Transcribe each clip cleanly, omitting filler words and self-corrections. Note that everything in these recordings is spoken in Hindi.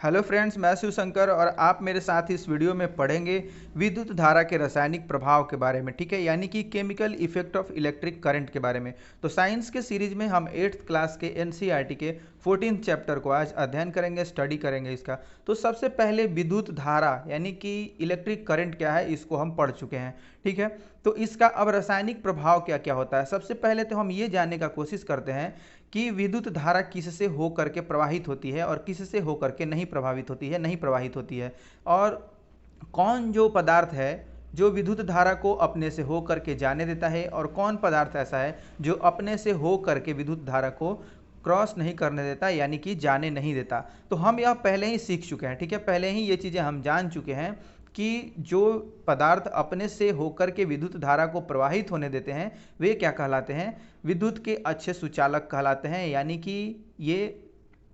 हेलो फ्रेंड्स, मैं शिव शंकर और आप मेरे साथ इस वीडियो में पढ़ेंगे विद्युत धारा के रासायनिक प्रभाव के बारे में। ठीक है, यानी कि chemical effect of electric current के बारे में। तो साइंस के सीरीज में हम 8th क्लास के एनसीईआरटी के 14th चैप्टर को आज अध्ययन करेंगे, स्टडी करेंगे इसका। तो सबसे पहले विद्युत धारा यानी कि इलेक्ट्रिक करंट क्या है, इसको हम पढ़ चुके हैं। ठीक है, तो इसका अब रासायनिक प्रभाव क्या क्या होता है। सबसे पहले तो हम ये जानने का कोशिश करते हैं कि विद्युत धारा किससे होकर के प्रवाहित होती है और किससे होकर के नहीं प्रभावित होती है, नहीं प्रवाहित होती है। और कौन जो पदार्थ है जो विद्युत धारा को अपने से हो करके जाने देता है और कौन पदार्थ ऐसा है जो अपने से हो करके विद्युत धारा को क्रॉस नहीं करने देता, यानी कि जाने नहीं देता। तो हम यह पहले ही सीख चुके हैं। ठीक है, पहले ही ये चीज़ें हम जान चुके हैं कि जो पदार्थ अपने से होकर के विद्युत धारा को प्रवाहित होने देते हैं वे क्या कहलाते हैं, विद्युत के अच्छे सुचालक कहलाते हैं। यानी कि ये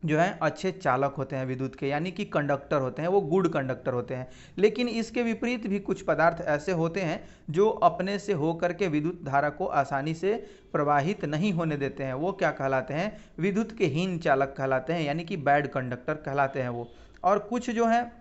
जो है अच्छे चालक होते हैं विद्युत के, यानी कि कंडक्टर होते हैं, वो गुड कंडक्टर होते हैं। लेकिन इसके विपरीत भी कुछ पदार्थ ऐसे होते हैं जो अपने से होकर के विद्युत धारा को आसानी से प्रवाहित नहीं होने देते हैं। वो क्या कहलाते हैं, विद्युत के हीन चालक कहलाते हैं, यानी कि बैड कंडक्टर कहलाते हैं वो। और कुछ जो है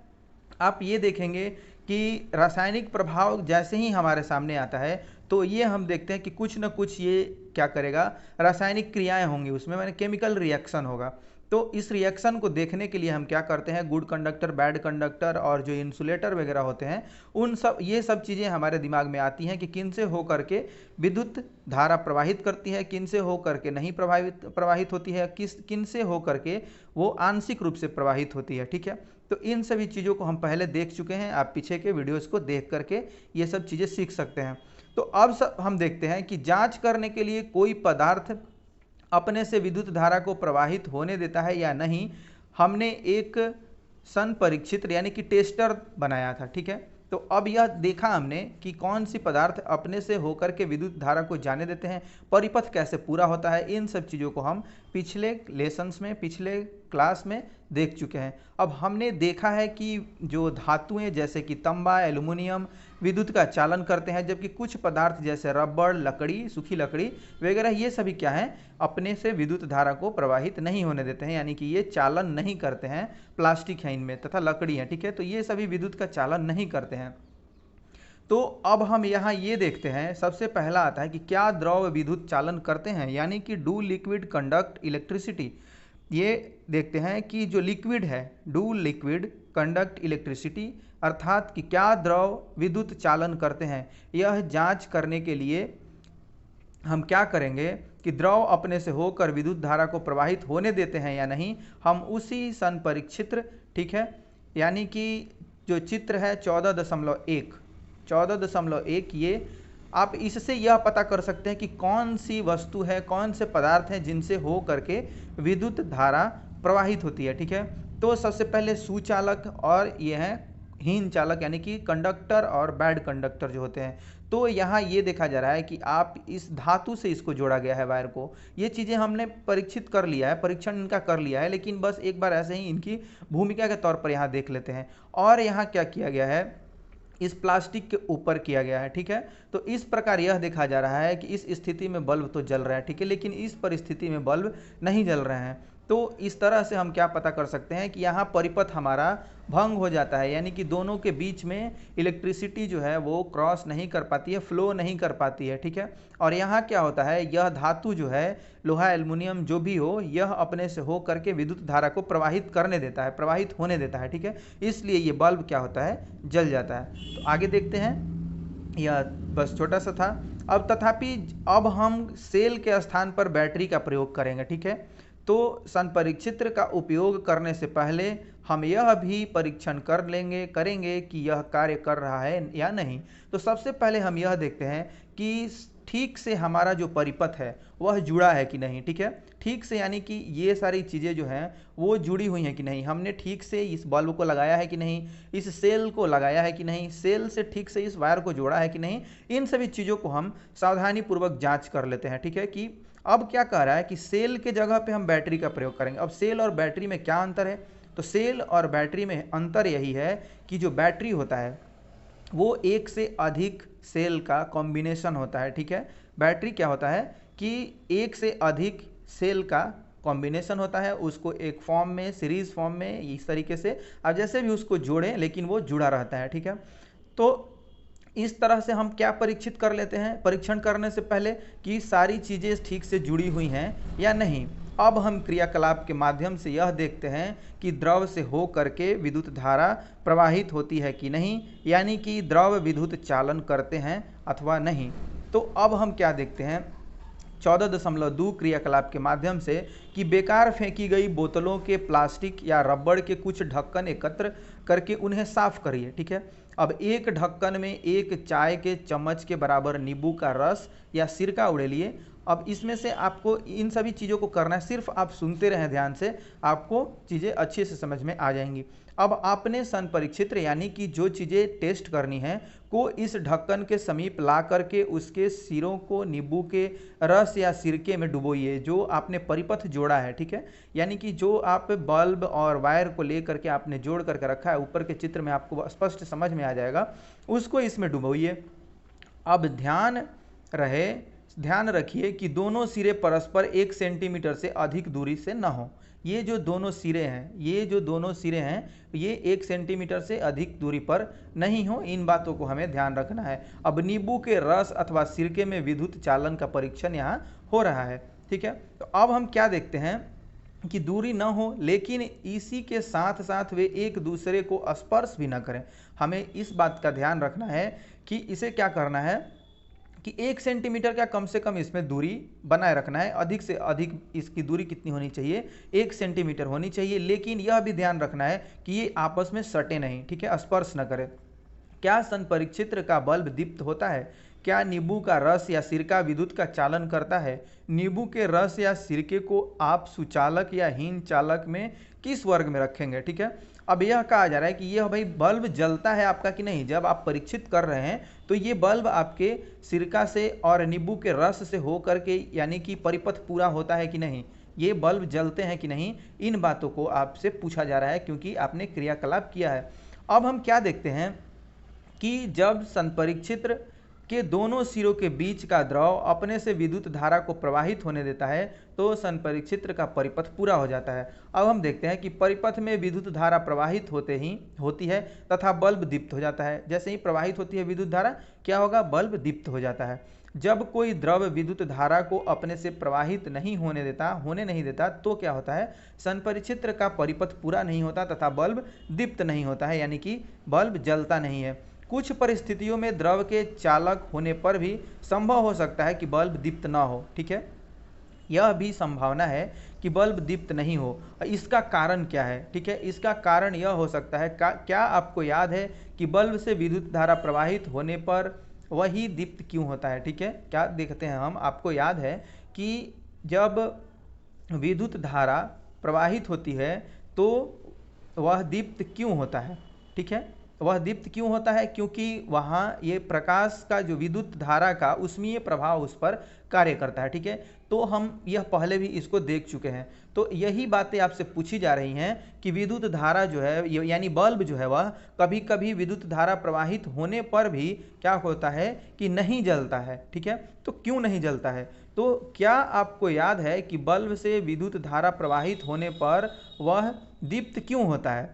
आप ये देखेंगे कि रासायनिक प्रभाव जैसे ही हमारे सामने आता है तो ये हम देखते हैं कि कुछ ना कुछ ये क्या करेगा, रासायनिक क्रियाएं होंगी उसमें, मैंने केमिकल रिएक्शन होगा। तो इस रिएक्शन को देखने के लिए हम क्या करते हैं, गुड कंडक्टर, बैड कंडक्टर और जो इंसुलेटर वगैरह होते हैं उन सब ये सब चीज़ें हमारे दिमाग में आती हैं कि किन से हो करके विद्युत धारा प्रवाहित करती है, किन से हो करके नहीं प्रवाहित होती है, किन से हो करके वो आंशिक रूप से प्रवाहित होती है। ठीक है, तो इन सभी चीज़ों को हम पहले देख चुके हैं, आप पीछे के वीडियोस को देख करके ये सब चीज़ें सीख सकते हैं। तो अब सब हम देखते हैं कि जांच करने के लिए कोई पदार्थ अपने से विद्युत धारा को प्रवाहित होने देता है या नहीं, हमने एक संपरीक्षित्र यानी कि टेस्टर बनाया था। ठीक है, तो अब यह देखा हमने कि कौन सी पदार्थ अपने से होकर के विद्युत धारा को जाने देते हैं, परिपथ कैसे पूरा होता है, इन सब चीज़ों को हम पिछले लेसन्स में, पिछले क्लास में देख चुके हैं। अब हमने देखा है कि जो धातुएं जैसे कि तांबा, एल्युमिनियम विद्युत का चालन करते हैं, जबकि कुछ पदार्थ जैसे रबड़, लकड़ी, सूखी लकड़ी वगैरह ये सभी क्या हैं, अपने से विद्युत धारा को प्रवाहित नहीं होने देते हैं, यानी कि ये चालन नहीं करते हैं। प्लास्टिक है इनमें तथा लकड़ी है। ठीक है, तो ये सभी विद्युत का चालन नहीं करते हैं। तो अब हम यहाँ ये देखते हैं, सबसे पहला आता है कि क्या द्रव विद्युत चालन करते हैं, यानी कि डू लिक्विड कंडक्ट इलेक्ट्रिसिटी। ये देखते हैं कि जो लिक्विड है, डू लिक्विड कंडक्ट इलेक्ट्रिसिटी, अर्थात कि क्या द्रव विद्युत चालन करते हैं। यह जांच करने के लिए हम क्या करेंगे कि द्रव अपने से होकर विद्युत धारा को प्रवाहित होने देते हैं या नहीं, हम उसी संपरीक्षित्र, ठीक है, यानी कि जो चित्र है 14.1, ये आप इससे यह पता कर सकते हैं कि कौन सी वस्तु है, कौन से पदार्थ हैं जिनसे हो करके विद्युत धारा प्रवाहित होती है। ठीक है, तो सबसे पहले सुचालक और ये है हीन चालक, यानी कि कंडक्टर और बैड कंडक्टर जो होते हैं। तो यहाँ ये देखा जा रहा है कि आप इस धातु से इसको जोड़ा गया है वायर को। ये चीज़ें हमने परीक्षित कर लिया है, परीक्षण इनका कर लिया है, लेकिन बस एक बार ऐसे ही इनकी भूमिका के तौर पर यहाँ देख लेते हैं। और यहाँ क्या किया गया है, इस प्लास्टिक के ऊपर किया गया है। ठीक है, तो इस प्रकार यह देखा जा रहा है कि इस स्थिति में बल्ब तो जल रहा है, ठीक है, लेकिन इस परिस्थिति में बल्ब नहीं जल रहे हैं। तो इस तरह से हम क्या पता कर सकते हैं कि यहाँ परिपथ हमारा भंग हो जाता है, यानी कि दोनों के बीच में इलेक्ट्रिसिटी जो है वो क्रॉस नहीं कर पाती है, फ्लो नहीं कर पाती है। ठीक है, और यहाँ क्या होता है, यह धातु जो है, लोहा, एल्युमिनियम जो भी हो, यह अपने से हो करके विद्युत धारा को प्रवाहित करने देता है, प्रवाहित होने देता है। ठीक है, इसलिए ये बल्ब क्या होता है, जल जाता है। तो आगे देखते हैं, यह बस छोटा सा था। अब तथापि अब हम सेल के स्थान पर बैटरी का प्रयोग करेंगे। ठीक है, तो संपरीक्षित्र का उपयोग करने से पहले हम यह भी परीक्षण करेंगे कि यह कार्य कर रहा है या नहीं। तो सबसे पहले हम यह देखते हैं कि ठीक से हमारा जो परिपथ है वह जुड़ा है कि नहीं। ठीक है, ठीक से यानी कि ये सारी चीज़ें जो हैं वो जुड़ी हुई हैं कि नहीं, हमने ठीक से इस बल्ब को लगाया है कि नहीं, इस सेल को लगाया है कि नहीं, सेल से ठीक से इस वायर को जोड़ा है कि नहीं, इन सभी चीज़ों को हम सावधानी पूर्वक जांच कर लेते हैं। ठीक है, कि अब क्या कह रहा है कि सेल के जगह पे हम बैटरी का प्रयोग करेंगे। अब सेल और बैटरी में क्या अंतर है, तो सेल और बैटरी में अंतर यही है कि जो बैटरी होता है वो एक से अधिक सेल का कॉम्बिनेशन होता है। ठीक है, बैटरी क्या होता है कि एक से अधिक सेल का कॉम्बिनेशन होता है, उसको एक फॉर्म में, सीरीज फॉर्म में इस तरीके से आप जैसे भी उसको जोड़ें लेकिन वो जुड़ा रहता है, ठीक है। तो इस तरह से हम क्या परीक्षित कर लेते हैं परीक्षण करने से पहले कि सारी चीज़ें ठीक से जुड़ी हुई हैं या नहीं। अब हम क्रियाकलाप के माध्यम से यह देखते हैं कि द्रव से हो करके विद्युत धारा प्रवाहित होती है कि नहीं, यानी कि द्रव विद्युत चालन करते हैं अथवा नहीं। तो अब हम क्या देखते हैं 14.2 क्रियाकलाप के माध्यम से कि बेकार फेंकी गई बोतलों के प्लास्टिक या रबड़ के कुछ ढक्कन एकत्र करके उन्हें साफ करिए, ठीक है। अब एक ढक्कन में एक चाय के चम्मच के बराबर नींबू का रस या सिरका उड़ेलिए। अब इसमें से आपको इन सभी चीज़ों को करना है, सिर्फ आप सुनते रहें ध्यान से, आपको चीज़ें अच्छे से समझ में आ जाएंगी। अब आपने संपरीक्षित्र यानी कि जो चीज़ें टेस्ट करनी है को इस ढक्कन के समीप ला करके उसके सिरों को नींबू के रस या सिरके में डुबोइए जो आपने परिपथ जोड़ा है, ठीक है। यानी कि जो आप बल्ब और वायर को ले करके आपने जोड़ करके रखा है, ऊपर के चित्र में आपको स्पष्ट समझ में आ जाएगा, उसको इसमें डुबोइए। अब ध्यान रखिए कि दोनों सिरे परस्पर 1 सेंटीमीटर से अधिक दूरी से न हो। ये जो दोनों सिरे हैं ये 1 सेंटीमीटर से अधिक दूरी पर नहीं हो, इन बातों को हमें ध्यान रखना है। अब नींबू के रस अथवा सिरके में विद्युत चालन का परीक्षण यहाँ हो रहा है, ठीक है। तो अब हम क्या देखते हैं कि दूरी न हो, लेकिन इसी के साथ साथ वे एक दूसरे को स्पर्श भी न करें। हमें इस बात का ध्यान रखना है कि इसे क्या करना है कि 1 सेंटीमीटर का कम से कम इसमें दूरी बनाए रखना है। अधिक से अधिक इसकी दूरी कितनी होनी चाहिए, 1 सेंटीमीटर होनी चाहिए। लेकिन यह भी ध्यान रखना है कि ये आपस में सटे नहीं, ठीक है, स्पर्श न करें। क्या संपरीक्षित्र का बल्ब दीप्त होता है? क्या नींबू का रस या सिरका विद्युत का चालन करता है? नींबू के रस या सिरके को आप सुचालक या हीन चालक में किस वर्ग में रखेंगे, ठीक है। अब यह कहा जा रहा है कि यह भाई बल्ब जलता है आपका कि नहीं। जब आप परीक्षित कर रहे हैं तो ये बल्ब आपके सिरका से और नींबू के रस से हो करके यानी कि परिपथ पूरा होता है कि नहीं, ये बल्ब जलते हैं कि नहीं, इन बातों को आपसे पूछा जा रहा है क्योंकि आपने क्रियाकलाप किया है। अब हम क्या देखते हैं कि जब संपरीक्षित्र के दोनों सिरों के बीच का द्रव अपने से विद्युत धारा को प्रवाहित होने देता है तो संपरीक्षित्र का परिपथ पूरा हो जाता है। अब हम देखते हैं कि परिपथ में विद्युत धारा प्रवाहित होती है तथा बल्ब दीप्त हो जाता है। जैसे ही प्रवाहित होती है विद्युत धारा, क्या होगा, बल्ब दीप्त हो जाता है। जब कोई द्रव विद्युत धारा को अपने से प्रवाहित होने नहीं देता तो क्या होता है, संपरीक्षित्र का परिपथ पूरा नहीं होता तथा बल्ब दीप्त नहीं होता है, यानी कि बल्ब जलता नहीं है। कुछ परिस्थितियों में द्रव के चालक होने पर भी संभव हो सकता है कि बल्ब दीप्त ना हो, ठीक है। यह भी संभावना है कि बल्ब दीप्त नहीं हो। इसका कारण क्या है, ठीक है। इसका कारण यह हो सकता है, क्या आपको याद है कि बल्ब से विद्युत धारा प्रवाहित होने पर वही दीप्त क्यों होता है, ठीक है। क्या देखते हैं हम, आपको याद है कि जब विद्युत धारा प्रवाहित होती है तो वह दीप्त क्यों होता है, ठीक है। वह दीप्त क्यों होता है, क्योंकि वहाँ ये प्रकाश का जो विद्युत धारा का उष्मीय प्रभाव उस पर कार्य करता है, ठीक है। तो हम यह पहले भी इसको देख चुके हैं। तो यही बातें आपसे पूछी जा रही हैं कि विद्युत धारा जो है यानी बल्ब जो है वह कभी कभी विद्युत धारा प्रवाहित होने पर भी क्या होता है कि नहीं जलता है, ठीक है। तो क्यों नहीं जलता है, तो क्या आपको याद है कि बल्ब से विद्युत धारा प्रवाहित होने पर वह दीप्त क्यों होता है,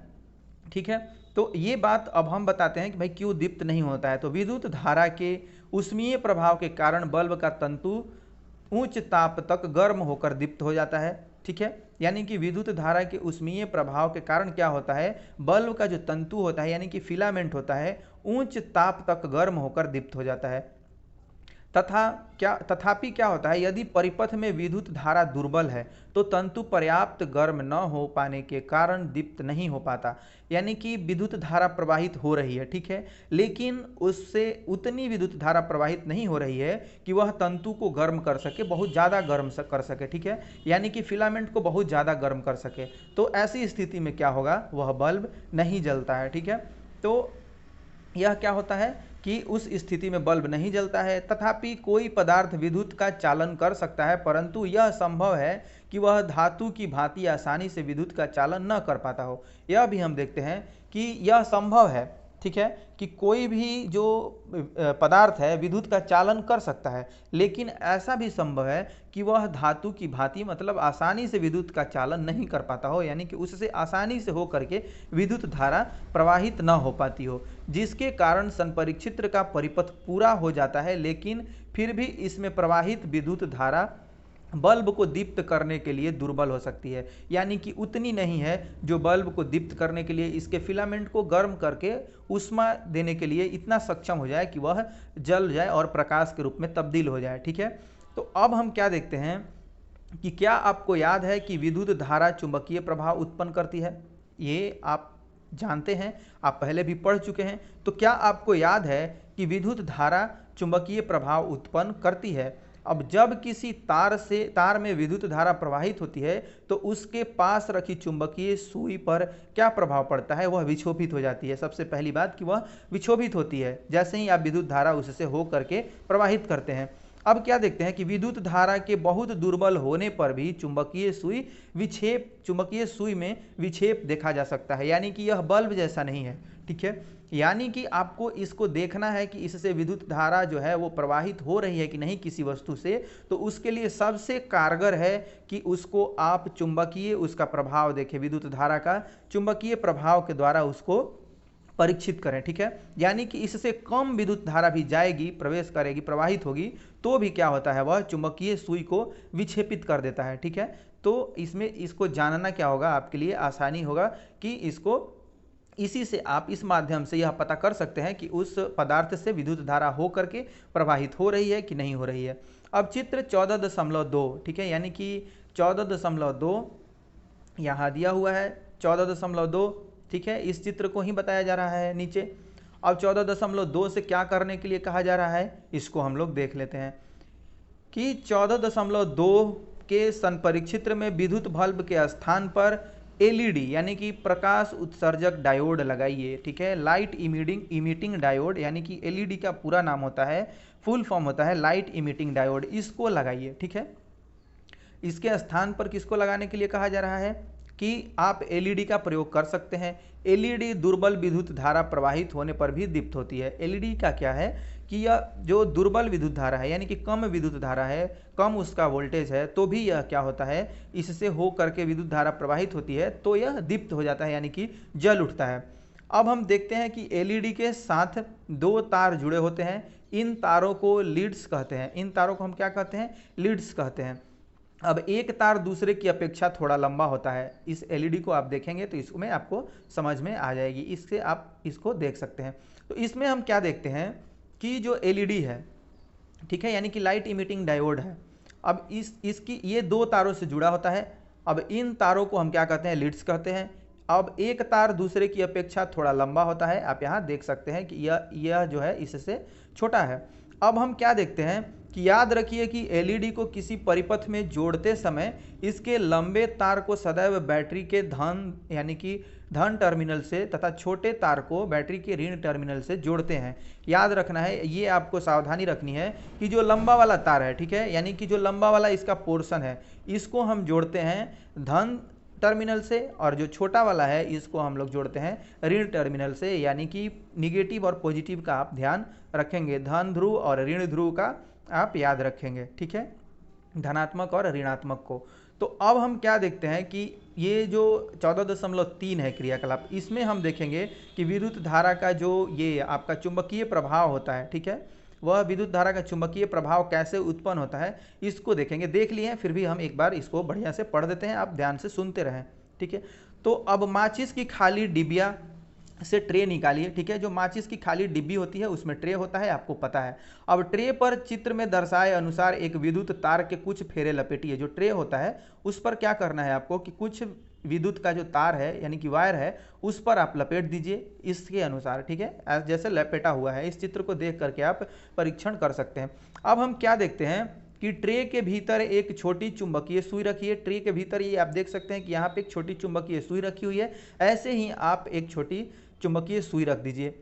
ठीक है। तो ये बात अब हम बताते हैं कि भाई क्यों दीप्त नहीं होता है। तो विद्युत धारा के उष्मीय प्रभाव के कारण बल्ब का तंतु उच्च ताप तक गर्म होकर दीप्त हो जाता है, ठीक है। यानी कि विद्युत धारा के उष्मीय प्रभाव के कारण क्या होता है, बल्ब का जो तंतु होता है यानी कि फिलामेंट होता है उच्च ताप तक गर्म होकर दीप्त हो जाता है। तथापि क्या होता है, यदि परिपथ में विद्युत धारा दुर्बल है तो तंतु पर्याप्त गर्म न हो पाने के कारण दीप्त नहीं हो पाता। यानी कि विद्युत धारा प्रवाहित हो रही है, ठीक है, लेकिन उससे उतनी विद्युत धारा प्रवाहित नहीं हो रही है कि वह तंतु को गर्म कर सके, बहुत ज़्यादा गर्म कर सके, ठीक है, यानी कि फिलामेंट को बहुत ज़्यादा गर्म कर सके। तो ऐसी स्थिति में क्या होगा, वह बल्ब नहीं जलता है, ठीक है। तो यह क्या होता है कि उस स्थिति में बल्ब नहीं जलता है। तथापि कोई पदार्थ विद्युत का चालन कर सकता है, परंतु यह संभव है कि वह धातु की भांति आसानी से विद्युत का चालन न कर पाता हो। यह भी हम देखते हैं कि यह संभव है, ठीक है, कि कोई भी जो पदार्थ है विद्युत का चालन कर सकता है, लेकिन ऐसा भी संभव है कि वह धातु की भांति मतलब आसानी से विद्युत का चालन नहीं कर पाता हो, यानी कि उससे आसानी से हो करके विद्युत धारा प्रवाहित न हो पाती हो, जिसके कारण संपरीक्षित्र का परिपथ पूरा हो जाता है, लेकिन फिर भी इसमें प्रवाहित विद्युत धारा बल्ब को दीप्त करने के लिए दुर्बल हो सकती है, यानी कि उतनी नहीं है जो बल्ब को दीप्त करने के लिए इसके फिलामेंट को गर्म करके ऊष्मा देने के लिए इतना सक्षम हो जाए कि वह जल जाए और प्रकाश के रूप में तब्दील हो जाए। ठीक है, तो अब हम क्या देखते हैं कि क्या आपको याद है कि विद्युत धारा चुंबकीय प्रभाव उत्पन्न करती है? ये आप जानते हैं, आप पहले भी पढ़ चुके हैं। तो क्या आपको याद है कि विद्युत धारा चुंबकीय प्रभाव उत्पन्न करती है? अब जब किसी तार में विद्युत धारा प्रवाहित होती है तो उसके पास रखी चुंबकीय सुई पर क्या प्रभाव पड़ता है? वह विक्षोभित हो जाती है। सबसे पहली बात कि वह विक्षोभित होती है जैसे ही आप विद्युत धारा उससे हो करके प्रवाहित करते हैं। अब क्या देखते हैं कि विद्युत धारा के बहुत दुर्बल होने पर भी चुंबकीय सुई में विक्षेप देखा जा सकता है, यानी कि यह बल्ब जैसा नहीं है। ठीक है, यानी कि आपको इसको देखना है कि इससे विद्युत धारा जो है वो प्रवाहित हो रही है कि नहीं किसी वस्तु से, तो उसके लिए सबसे कारगर है कि उसको आप चुंबकीय उसका प्रभाव देखें, विद्युत धारा का चुंबकीय प्रभाव के द्वारा उसको परीक्षित करें। ठीक है, यानी कि इससे कम विद्युत धारा भी जाएगी, प्रवेश करेगी, प्रवाहित होगी, तो भी क्या होता है, वह चुंबकीय सुई को विक्षेपित कर देता है। ठीक है, तो इसमें इसको जानना क्या होगा, आपके लिए आसानी होगा कि इसको इसी से आप इस माध्यम से यह पता कर सकते हैं कि उस पदार्थ से विद्युत धारा हो करके प्रवाहित हो रही है कि नहीं हो रही है। अब चित्र 14.2, ठीक है, यानी कि 14.2 यहाँ दिया हुआ है, 14.2, ठीक है, इस चित्र को ही बताया जा रहा है नीचे। अब 14.2 से क्या करने के लिए कहा जा रहा है, इसको हम लोग देख लेते हैं कि 14.2 के संपरीक्षित्र में विद्युत बल्ब के स्थान पर एलईडी यानी कि प्रकाश उत्सर्जक डायोड लगाइए। ठीक है, लाइट इमिटिंग डायोड, यानी कि एलईडी का पूरा नाम होता है, फुल फॉर्म होता है लाइट इमिटिंग डायोड, इसको लगाइए। ठीक है, इसके स्थान पर किसको लगाने के लिए कहा जा रहा है कि आप एलईडी का प्रयोग कर सकते हैं। एलईडी दुर्बल विद्युत धारा प्रवाहित होने पर भी दीप्त होती है। एलईडी का क्या है कि यह जो दुर्बल विद्युत धारा है, यानी कि कम विद्युत धारा है, कम उसका वोल्टेज है, तो भी यह क्या होता है, इससे हो करके विद्युत धारा प्रवाहित होती है तो यह दीप्त हो जाता है, यानी कि जल उठता है। अब हम देखते हैं कि एलईडी के साथ 2 तार जुड़े होते हैं, इन तारों को लीड्स कहते हैं। इन तारों को हम क्या कहते हैं, लीड्स कहते हैं। अब एक तार दूसरे की अपेक्षा थोड़ा लंबा होता है। इस एलईडी को आप देखेंगे तो इसमें आपको समझ में आ जाएगी, इससे आप इसको देख सकते हैं। तो इसमें हम क्या देखते हैं कि जो एलईडी है, ठीक है, यानी कि लाइट इमिटिंग डायोड है, अब इसकी ये 2 तारों से जुड़ा होता है। अब इन तारों को हम क्या कहते हैं, लीड्स कहते हैं। अब एक तार दूसरे की अपेक्षा थोड़ा लंबा होता है, आप यहाँ देख सकते हैं कि यह जो है इससे छोटा है। अब हम क्या देखते हैं कि याद रखिए कि एलईडी को किसी परिपथ में जोड़ते समय इसके लंबे तार को सदैव बैटरी के धन यानी कि धन टर्मिनल से तथा छोटे तार को बैटरी के ऋण टर्मिनल से जोड़ते हैं। याद रखना है, ये आपको सावधानी रखनी है कि जो लंबा वाला तार है, ठीक है, यानी कि जो लंबा वाला इसका पोर्शन है, इसको हम जोड़ते हैं धन टर्मिनल से, और जो छोटा वाला है इसको हम लोग जोड़ते हैं ऋण टर्मिनल से, यानी कि निगेटिव और पॉजिटिव का आप ध्यान रखेंगे, धन ध्रुव और ऋण ध्रुव का आप याद रखेंगे। ठीक है, धनात्मक और ऋणात्मक को। तो अब हम क्या देखते हैं कि ये जो 14.3 है क्रियाकलाप, इसमें हम देखेंगे कि विद्युत धारा का जो ये आपका चुंबकीय प्रभाव होता है, ठीक है, वह विद्युत धारा का चुंबकीय प्रभाव कैसे उत्पन्न होता है इसको देखेंगे। देख लिए हैं, फिर भी हम एक बार इसको बढ़िया से पढ़ देते हैं, आप ध्यान से सुनते रहें। ठीक है, तो अब माचिस की खाली डिबिया से ट्रे निकालिए। ठीक है, जो माचिस की खाली डिब्बी होती है उसमें ट्रे होता है, आपको पता है। अब ट्रे पर चित्र में दर्शाए अनुसार एक विद्युत तार के कुछ फेरे लपेटिए। जो ट्रे होता है उस पर क्या करना है आपको कि कुछ विद्युत का जो तार है यानी कि वायर है उस पर आप लपेट दीजिए इसके अनुसार। ठीक है, जैसे लपेटा हुआ है, इस चित्र को देख करके आप परीक्षण कर सकते हैं। अब हम क्या देखते हैं कि ट्रे के भीतर एक छोटी चुंबकीय सुई रखिए। ट्रे के भीतर ये आप देख सकते हैं कि यहाँ पे एक छोटी चुंबकीय सुई रखी हुई है, ऐसे ही आप एक छोटी चुंबकीय सुई रख दीजिए।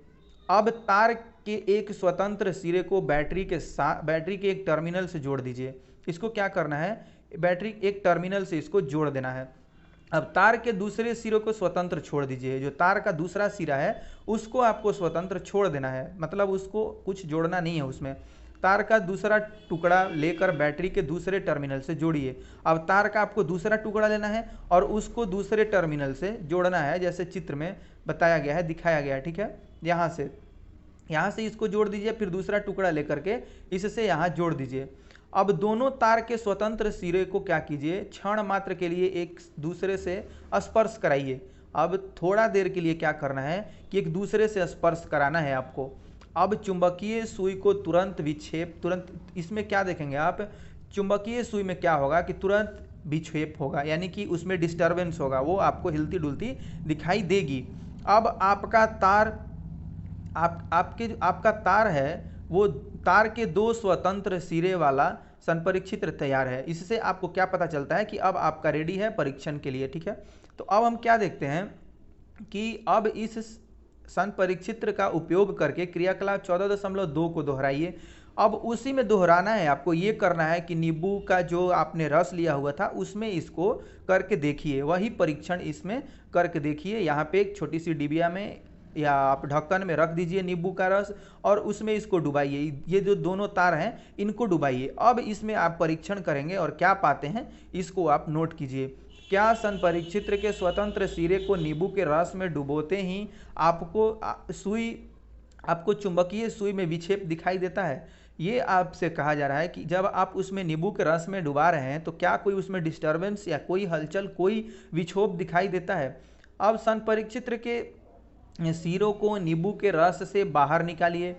अब तार के एक स्वतंत्र सिरे को बैटरी के एक टर्मिनल से जोड़ दीजिए। इसको क्या करना है, बैटरी एक टर्मिनल से इसको जोड़ देना है। अब तार के दूसरे सिरों को स्वतंत्र छोड़ दीजिए, जो तार का दूसरा सिरा है उसको आपको स्वतंत्र छोड़ देना है, मतलब उसको कुछ जोड़ना नहीं है उसमें। तार का दूसरा टुकड़ा लेकर बैटरी के दूसरे टर्मिनल से जोड़िए। अब तार का आपको दूसरा टुकड़ा लेना है और उसको दूसरे टर्मिनल से जोड़ना है, जैसे चित्र में बताया गया है, दिखाया गया है, ठीक है। यहाँ से इसको जोड़ दीजिए, फिर दूसरा टुकड़ा लेकर के इससे यहाँ जोड़ दीजिए। अब दोनों तार के स्वतंत्र सिरे को क्या कीजिए, क्षण मात्र के लिए एक दूसरे से स्पर्श कराइए। अब थोड़ा देर के लिए क्या करना है कि एक दूसरे से स्पर्श कराना है आपको। अब चुंबकीय सुई को तुरंत विक्षेप, तुरंत इसमें क्या देखेंगे आप, चुंबकीय सुई में क्या होगा कि तुरंत विक्षेप होगा, यानी कि उसमें डिस्टरबेंस होगा, वो आपको हिलती डुलती दिखाई देगी। अब आपका तार आपका तार है, वो तार के दो स्वतंत्र सिरे वाला संपरीक्षित्र तैयार है। इससे आपको क्या पता चलता है कि अब आपका रेडी है परीक्षण के लिए, ठीक है। तो अब हम क्या देखते हैं कि अब इस संपरीक्षित्र का उपयोग करके क्रियाकलाप 14.2 को दोहराइए। अब उसी में दोहराना है आपको, ये करना है कि नींबू का जो आपने रस लिया हुआ था उसमें इसको करके देखिए, वही परीक्षण इसमें करके देखिए। यहाँ पे एक छोटी सी डिबिया में या आप ढक्कन में रख दीजिए नींबू का रस और उसमें इसको डुबाइए, ये जो दोनों तार हैं इनको डुबाइए। अब इसमें आप परीक्षण करेंगे और क्या पाते हैं इसको आप नोट कीजिए। क्या संपरीक्षित्र के स्वतंत्र सिरे को नींबू के रस में डुबोते ही आपको चुंबकीय सुई में विक्षेप दिखाई देता है? ये आपसे कहा जा रहा है कि जब आप उसमें नींबू के रस में डुबा रहे हैं तो क्या कोई उसमें डिस्टर्बेंस या कोई हलचल, कोई विक्षोभ दिखाई देता है? अब संपरीक्षित्र के सिरों को नींबू के रस से बाहर निकालिए,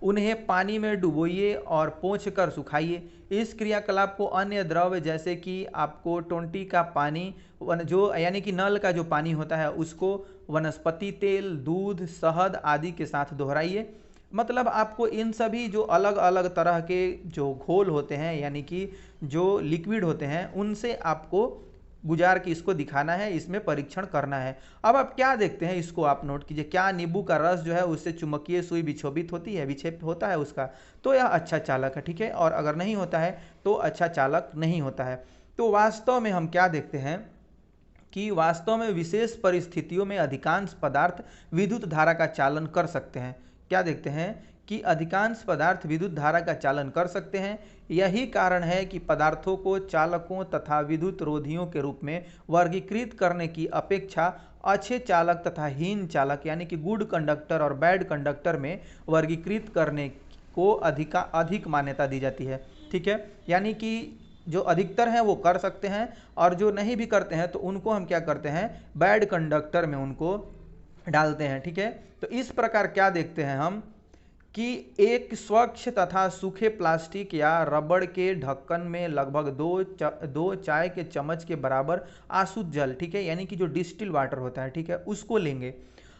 उन्हें पानी में डुबोइए और पोंछ कर सुखाइए। इस क्रियाकलाप को अन्य द्रव जैसे कि आपको टोंटी का पानी जो यानी कि नल का जो पानी होता है उसको, वनस्पति तेल, दूध, शहद आदि के साथ दोहराइए। मतलब आपको इन सभी जो अलग अलग तरह के जो घोल होते हैं यानी कि जो लिक्विड होते हैं उनसे आपको गुजार के इसको दिखाना है, इसमें परीक्षण करना है। अब आप क्या देखते हैं इसको आप नोट कीजिए, क्या नींबू का रस जो है उससे चुंबकीय सुई विक्षोभित होती है, विक्षेप होता है उसका, तो यह अच्छा चालक है, ठीक है। और अगर नहीं होता है तो अच्छा चालक नहीं होता है। तो वास्तव में हम क्या देखते हैं कि वास्तव में विशेष परिस्थितियों में अधिकांश पदार्थ विद्युत धारा का चालन कर सकते हैं। क्या देखते हैं कि अधिकांश पदार्थ विद्युत धारा का चालन कर सकते हैं। यही कारण है कि पदार्थों को चालकों तथा विद्युत रोधियों के रूप में वर्गीकृत करने की अपेक्षा अच्छे चालक तथा हीन चालक यानी कि गुड कंडक्टर और बैड कंडक्टर में वर्गीकृत करने को अधिक मान्यता दी जाती है, ठीक है। यानी कि जो अधिकतर हैं वो कर सकते हैं और जो नहीं भी करते हैं तो उनको हम क्या करते हैं, बैड कंडक्टर में उनको डालते हैं, ठीक है। तो इस प्रकार क्या देखते हैं हम कि एक स्वच्छ तथा सूखे प्लास्टिक या रबड़ के ढक्कन में लगभग दो चाय के चम्मच के बराबर आसुत जल, ठीक है, यानी कि जो डिस्टिल वाटर होता है, ठीक है, उसको लेंगे।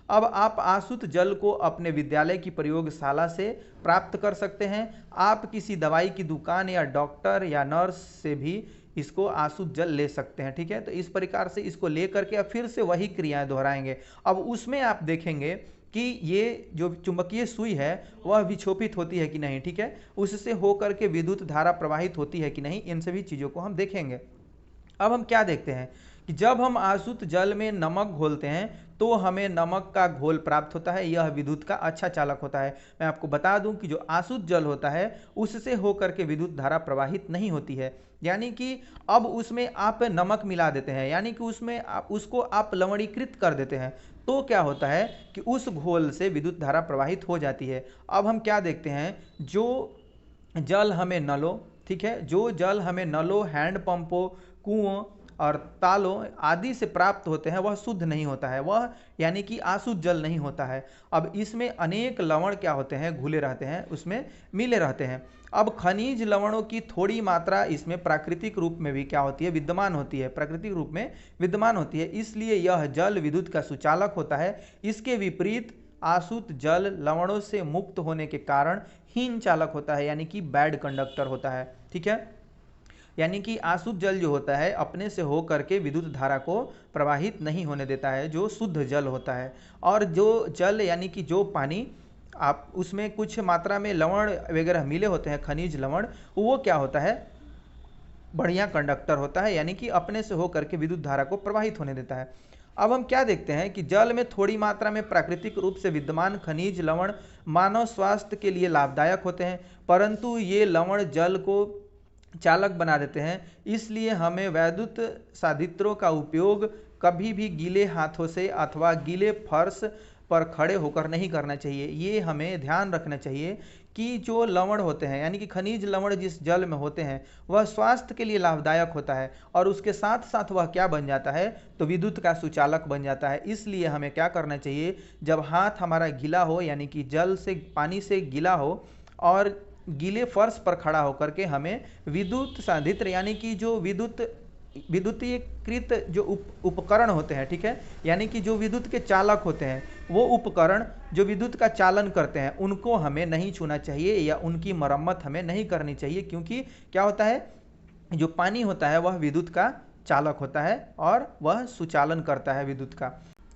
अब आप आसुत जल को अपने विद्यालय की प्रयोगशाला से प्राप्त कर सकते हैं। आप किसी दवाई की दुकान या डॉक्टर या नर्स से भी इसको आसुत जल ले सकते हैं, ठीक है। तो इस प्रकार से इसको ले करके फिर से वही क्रियाएं दोहराएंगे। अब उसमें आप देखेंगे कि ये जो चुंबकीय सुई है वह विक्षोभित होती है कि नहीं, ठीक है, उससे होकर के विद्युत धारा प्रवाहित होती है कि नहीं, इन सभी चीज़ों को हम देखेंगे। अब हम क्या देखते हैं कि जब हम आसुत जल में नमक घोलते हैं तो हमें नमक का घोल प्राप्त होता है, यह विद्युत का अच्छा चालक होता है। मैं आपको बता दूं कि जो आसुत जल होता है उससे होकर के विद्युत धारा प्रवाहित नहीं होती है, यानी कि अब उसमें आप नमक मिला देते हैं, यानी कि उसमें उसको आप लवणीकृत कर देते हैं, तो क्या होता है कि उस घोल से विद्युत धारा प्रवाहित हो जाती है। अब हम क्या देखते हैं, जो जल हमें नलों, ठीक है, जो जल हमें नलों, हैंडपंपों, कुओं और तालों आदि से प्राप्त होते हैं वह शुद्ध नहीं होता है, वह यानी कि आसुत जल नहीं होता है। अब इसमें अनेक लवण क्या होते हैं, घुले रहते हैं, उसमें मिले रहते हैं। अब खनिज लवणों की थोड़ी मात्रा इसमें प्राकृतिक रूप में भी क्या होती है, विद्यमान होती है, प्राकृतिक रूप में विद्यमान होती है, इसलिए यह जल विद्युत का सुचालक होता है। इसके विपरीत आसुत जल लवणों से मुक्त होने के कारण हीन चालक होता है, यानी कि बैड कंडक्टर होता है, ठीक है। यानी कि आसुत जल जो होता है अपने से हो करके विद्युत धारा को प्रवाहित नहीं होने देता है, जो शुद्ध जल होता है। और जो जल यानी कि जो पानी आप उसमें कुछ मात्रा में लवण वगैरह मिले होते हैं, खनिज लवण, वो क्या होता है, बढ़िया कंडक्टर होता है, यानी कि अपने से होकर के विद्युत धारा को प्रवाहित होने देता है। अब हम क्या देखते हैं कि जल में थोड़ी मात्रा में प्राकृतिक रूप से विद्यमान खनिज लवण मानव स्वास्थ्य के लिए लाभदायक होते हैं, परंतु ये लवण जल को चालक बना देते हैं। इसलिए हमें वैद्युत साधित्रों का उपयोग कभी भी गीले हाथों से अथवा गीले फर्श पर खड़े होकर नहीं करना चाहिए। ये हमें ध्यान रखना चाहिए कि जो लवण होते हैं, यानी कि खनिज लवण जिस जल में होते हैं, वह स्वास्थ्य के लिए लाभदायक होता है और उसके साथ साथ वह क्या बन जाता है, तो विद्युत का सुचालक बन जाता है। इसलिए हमें क्या करना चाहिए, जब हाथ हमारा गीला हो, यानी कि जल से पानी से गीला हो और गीले फर्श पर खड़ा होकर के हमें विद्युत साधित्र, यानी कि जो विद्युतीकृत जो उपकरण होते हैं, ठीक है, यानी कि जो विद्युत के चालक होते हैं, वो उपकरण जो विद्युत का चालन करते हैं, उनको हमें नहीं छूना चाहिए या उनकी मरम्मत हमें नहीं करनी चाहिए, क्योंकि क्या होता है, जो पानी होता है वह विद्युत का चालक होता है और वह सुचालन करता है विद्युत का।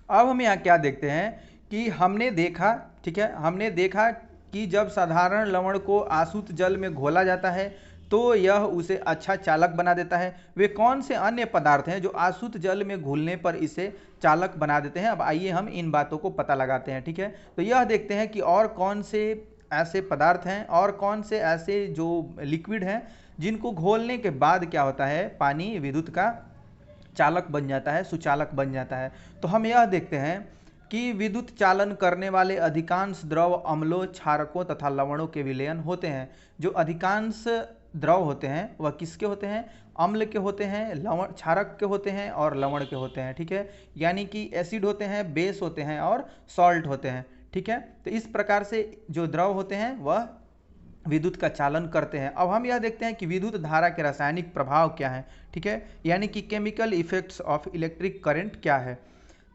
अब हम यहाँ क्या देखते हैं कि हमने देखा, ठीक है, हमने देखा कि जब साधारण लवण को आसुत जल में घोला जाता है तो यह उसे अच्छा चालक बना देता है। वे कौन से अन्य पदार्थ हैं जो आसुत जल में घुलने पर इसे चालक बना देते हैं? अब आइए हम इन बातों को पता लगाते हैं, ठीक है। तो यह देखते हैं कि और कौन से ऐसे पदार्थ हैं और कौन से ऐसे जो लिक्विड हैं जिनको घोलने के बाद क्या होता है, पानी विद्युत का चालक बन जाता है, सुचालक बन जाता है। तो हम यह देखते हैं कि विद्युत चालन करने वाले अधिकांश द्रव अम्लों, क्षारकों तथा लवणों के विलयन होते हैं। जो अधिकांश द्रव होते हैं वह किसके होते हैं? अम्ल के होते हैं, लवण क्षारक के होते हैं और लवण के होते हैं, ठीक है। यानी कि एसिड होते हैं, बेस होते हैं और सॉल्ट होते हैं, ठीक है। तो इस प्रकार से जो द्रव होते हैं वह विद्युत का चालन करते हैं। अब हम यह देखते हैं कि विद्युत धारा के रासायनिक प्रभाव क्या है, ठीक है, यानी कि chemical effects of electric current क्या है।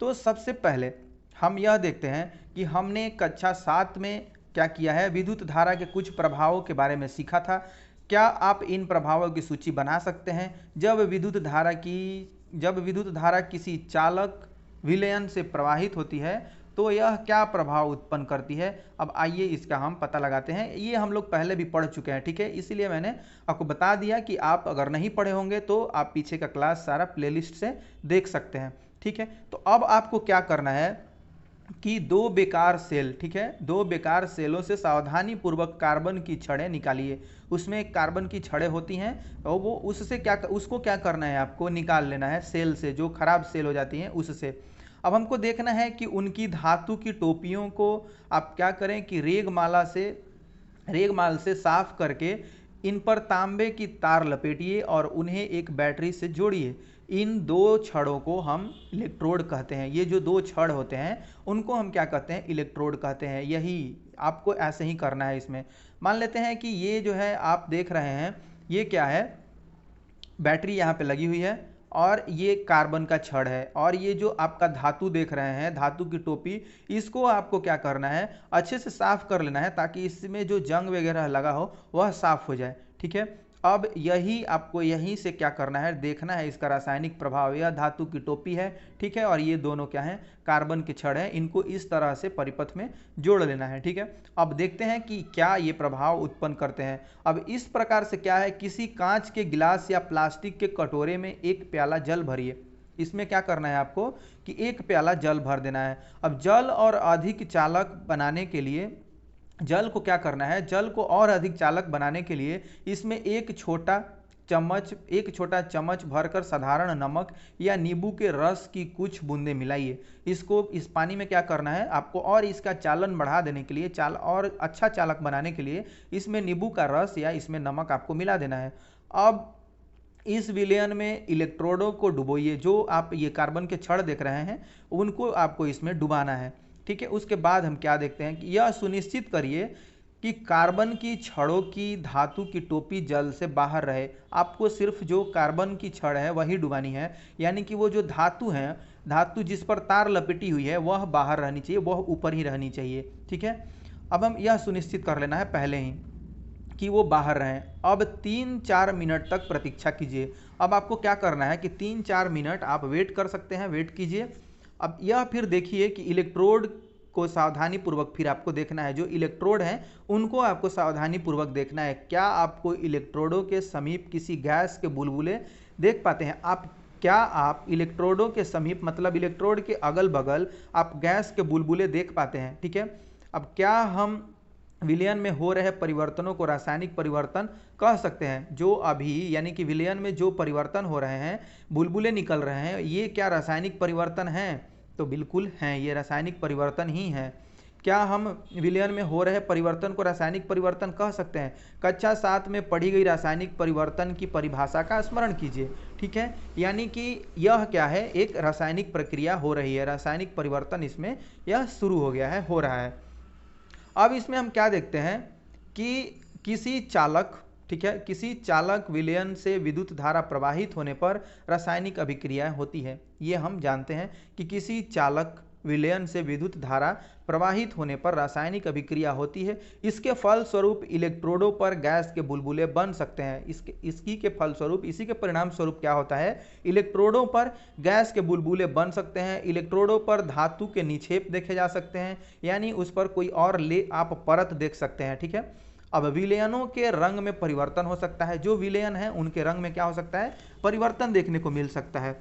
तो सबसे पहले हम यह देखते हैं कि हमने कक्षा 7 में क्या किया है, विद्युत धारा के कुछ प्रभावों के बारे में सीखा था। क्या आप इन प्रभावों की सूची बना सकते हैं? जब विद्युत धारा किसी चालक विलयन से प्रवाहित होती है तो यह क्या प्रभाव उत्पन्न करती है? अब आइए इसका हम पता लगाते हैं। ये हम लोग पहले भी पढ़ चुके हैं, ठीक है, इसीलिए मैंने आपको बता दिया कि आप अगर नहीं पढ़े होंगे तो आप पीछे का क्लास सारा प्लेलिस्ट से देख सकते हैं, ठीक है। तो अब आपको क्या करना है कि दो बेकार सेल, ठीक है, दो बेकार सेलों से सावधानी पूर्वक कार्बन की छड़ें निकालिए। उसमें एक कार्बन की छड़ें होती हैं और वो उसको क्या करना है, आपको निकाल लेना है साल से, जो खराब सेल हो जाती हैं उससे। अब हमको देखना है कि उनकी धातु की टोपियों को आप क्या करें कि रेगमाल से साफ करके इन पर तांबे की तार लपेटिए और उन्हें एक बैटरी से जोड़िए। इन दो छड़ों को हम इलेक्ट्रोड कहते हैं। ये जो दो छड़ होते हैं उनको हम क्या कहते हैं, इलेक्ट्रोड कहते हैं। यही आपको ऐसे ही करना है। इसमें मान लेते हैं कि ये जो है आप देख रहे हैं, ये क्या है, बैटरी यहाँ पे लगी हुई है और ये कार्बन का छड़ है और ये जो आपका धातु देख रहे हैं, धातु की टोपी, इसको आपको क्या करना है, अच्छे से साफ कर लेना है ताकि इसमें जो जंग वगैरह लगा हो वह साफ हो जाए, ठीक है। अब आपको यहीं से क्या करना है, देखना है इसका रासायनिक प्रभाव। यह धातु की टोपी है, ठीक है, और ये दोनों क्या है, कार्बन के छड़ हैं। इनको इस तरह से परिपथ में जोड़ लेना है, ठीक है। अब देखते हैं कि क्या ये प्रभाव उत्पन्न करते हैं। अब इस प्रकार से क्या है, किसी कांच के गिलास या प्लास्टिक के कटोरे में एक प्याला जल भरिए। इसमें क्या करना है आपको कि एक प्याला जल भर देना है। अब जल और अधिक चालक बनाने के लिए जल को क्या करना है, जल को और अधिक चालक बनाने के लिए इसमें एक छोटा चम्मच भरकर साधारण नमक या नींबू के रस की कुछ बूंदें मिलाइए। इसको इस पानी में क्या करना है आपको, और इसका चालन बढ़ा देने के लिए, और अच्छा चालक बनाने के लिए इसमें नींबू का रस या इसमें नमक आपको मिला देना है। अब इस विलयन में इलेक्ट्रोडों को डुबोइए। जो आप ये कार्बन के छड़ देख रहे हैं उनको आपको इसमें डुबाना है, ठीक है। उसके बाद हम क्या देखते हैं कि यह सुनिश्चित करिए कि कार्बन की छड़ों की धातु की टोपी जल से बाहर रहे। आपको सिर्फ जो कार्बन की छड़ है वही डुबानी है, यानी कि वो जो धातु है, धातु जिस पर तार लपेटी हुई है वह बाहर रहनी चाहिए, वह ऊपर ही रहनी चाहिए, ठीक है। अब हम यह सुनिश्चित कर लेना है पहले ही कि वो बाहर रहें। अब 3-4 मिनट तक प्रतीक्षा कीजिए। अब आपको क्या करना है कि 3-4 मिनट आप वेट कर सकते हैं, वेट कीजिए। अब यह फिर देखिए कि इलेक्ट्रोड को सावधानी पूर्वक फिर आपको देखना है, जो इलेक्ट्रोड हैं उनको आपको सावधानी पूर्वक देखना है। क्या आपको इलेक्ट्रोडों के समीप किसी गैस के बुलबुले देख पाते हैं? क्या आप इलेक्ट्रोडों के समीप मतलब इलेक्ट्रोड के अगल बगल आप गैस के बुलबुले देख पाते हैं? ठीक है, अब क्या हम विलयन में हो रहे परिवर्तनों को रासायनिक परिवर्तन कह सकते हैं? जो अभी यानी कि विलयन में जो परिवर्तन हो रहे हैं, बुलबुले निकल रहे हैं, ये क्या रासायनिक परिवर्तन हैं? तो बिल्कुल हैं, ये रासायनिक परिवर्तन ही हैं। क्या हम विलयन में हो रहे परिवर्तन को रासायनिक परिवर्तन कह सकते हैं? कक्षा 7 में पढ़ी गई रासायनिक परिवर्तन की परिभाषा का स्मरण कीजिए। ठीक है, यानी कि यह क्या है, एक रासायनिक प्रक्रिया हो रही है, रासायनिक परिवर्तन इसमें यह शुरू हो गया है, हो रहा है। अब इसमें हम क्या देखते हैं कि किसी चालक, ठीक है, किसी चालक विलयन से विद्युत धारा प्रवाहित होने पर रासायनिक अभिक्रिया होती है। ये हम जानते हैं कि किसी चालक विलयन से विद्युत धारा प्रवाहित होने पर रासायनिक अभिक्रिया होती है। इसके फलस्वरूप इलेक्ट्रोडों पर गैस के बुलबुले बन सकते हैं। इसी के फलस्वरूप, इसी के परिणाम स्वरूप क्या होता है, इलेक्ट्रोडों पर गैस के बुलबुले बन सकते हैं। इलेक्ट्रोडों पर धातु के निक्षेप देखे जा सकते हैं, यानी उस पर कोई और आप परत देख सकते हैं। ठीक है, अब विलयनों के रंग में परिवर्तन हो सकता है। जो विलयन है उनके रंग में क्या हो सकता है, परिवर्तन देखने को मिल सकता है।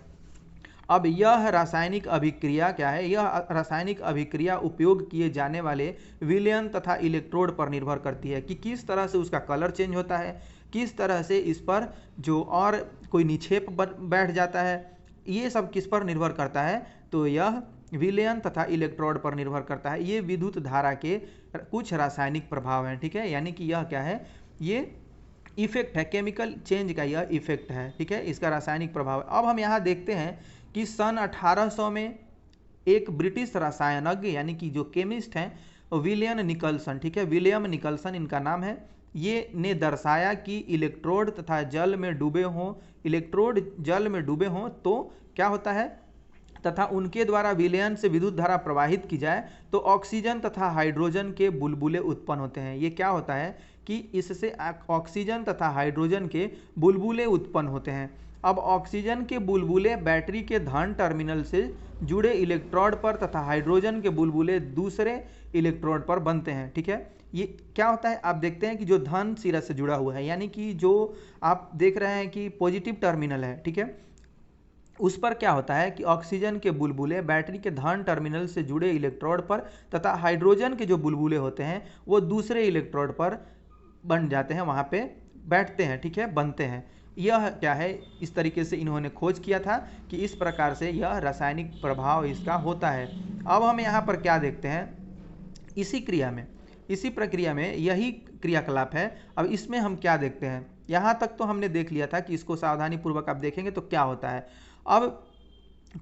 अब यह रासायनिक अभिक्रिया क्या है, यह रासायनिक अभिक्रिया उपयोग किए जाने वाले विलयन तथा इलेक्ट्रोड पर निर्भर करती है कि किस तरह से उसका कलर चेंज होता है, किस तरह से इस पर जो और कोई निक्षेप बैठ जाता है, ये सब किस पर निर्भर करता है, तो यह विलयन तथा इलेक्ट्रोड पर निर्भर करता है। ये विद्युत धारा के कुछ रासायनिक प्रभाव हैं। ठीक है, यानी कि यह क्या है, ये इफेक्ट है, केमिकल चेंज का यह इफेक्ट है। ठीक है, इसका रासायनिक प्रभाव। अब हम यहाँ देखते हैं कि सन 1800 में एक ब्रिटिश रसायनज्ञ यानी कि जो केमिस्ट हैं विलियम निकलसन, ठीक है, विलियम निकलसन इनका नाम है, ये ने दर्शाया कि इलेक्ट्रोड तथा जल में डूबे हों, इलेक्ट्रोड जल में डूबे हों तो क्या होता है, तथा उनके द्वारा विलयन से विद्युत धारा प्रवाहित की जाए तो ऑक्सीजन तथा हाइड्रोजन के बुलबुले उत्पन्न होते हैं। ये क्या होता है कि इससे ऑक्सीजन तथा हाइड्रोजन के बुलबुले उत्पन्न होते हैं। अब ऑक्सीजन के बुलबुले बैटरी के धन टर्मिनल से जुड़े इलेक्ट्रोड पर तथा हाइड्रोजन के बुलबुले दूसरे इलेक्ट्रोड पर बनते हैं। ठीक है, ये क्या होता है, आप देखते हैं कि जो धन सिरा से जुड़ा हुआ है, यानी कि जो आप देख रहे हैं कि पॉजिटिव टर्मिनल है, ठीक है, उस पर क्या होता है कि ऑक्सीजन के बुलबुले बैटरी के धन टर्मिनल से जुड़े इलेक्ट्रोड पर तथा हाइड्रोजन के जो बुलबुले होते हैं वो दूसरे इलेक्ट्रोड पर बन जाते हैं, वहाँ पे बैठते हैं। ठीक है, बनते हैं। यह क्या है, इस तरीके से इन्होंने खोज किया था कि इस प्रकार से यह रासायनिक प्रभाव इसका होता है। अब हम यहाँ पर क्या देखते हैं, इसी क्रिया में, इसी प्रक्रिया में यही क्रियाकलाप है। अब इसमें हम क्या देखते हैं, यहाँ तक तो हमने देख लिया था कि इसको सावधानी पूर्वक आप देखेंगे तो क्या होता है। अब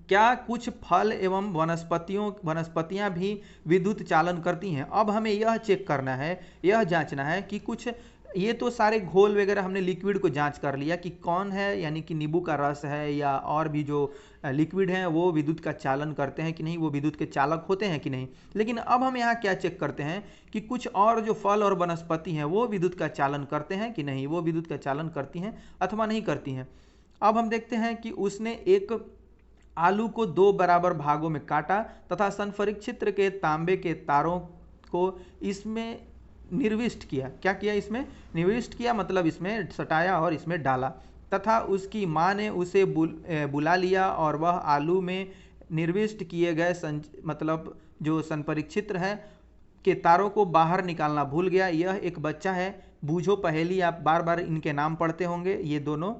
क्या कुछ फल एवं वनस्पतियां भी विद्युत चालन करती हैं? अब हमें यह चेक करना है, यह जांचना है कि कुछ, ये तो सारे घोल वगैरह हमने लिक्विड को जांच कर लिया कि कौन है, यानी कि नींबू का रस है या और भी जो लिक्विड हैं वो विद्युत का चालन करते हैं कि नहीं, वो विद्युत के चालक होते हैं कि नहीं। लेकिन अब हम यहाँ क्या चेक करते हैं कि कुछ और जो फल और वनस्पति हैं वो विद्युत का चालन करते हैं कि नहीं, वो विद्युत का चालन करती हैं अथवा नहीं करती हैं। अब हम देखते हैं कि उसने एक आलू को 2 बराबर भागों में काटा तथा संपरीक्षित्र के तांबे के तारों को इसमें निर्विष्ट किया। क्या किया, इसमें निविष्ट किया, मतलब इसमें सटाया और इसमें डाला, तथा उसकी माँ ने उसे बुला लिया और वह आलू में निर्विष्ट किए गए मतलब जो संपरीक्षित्र है के तारों को बाहर निकालना भूल गया। यह एक बच्चा है, बूझो पहेली, आप बार बार इनके नाम पढ़ते होंगे, ये दोनों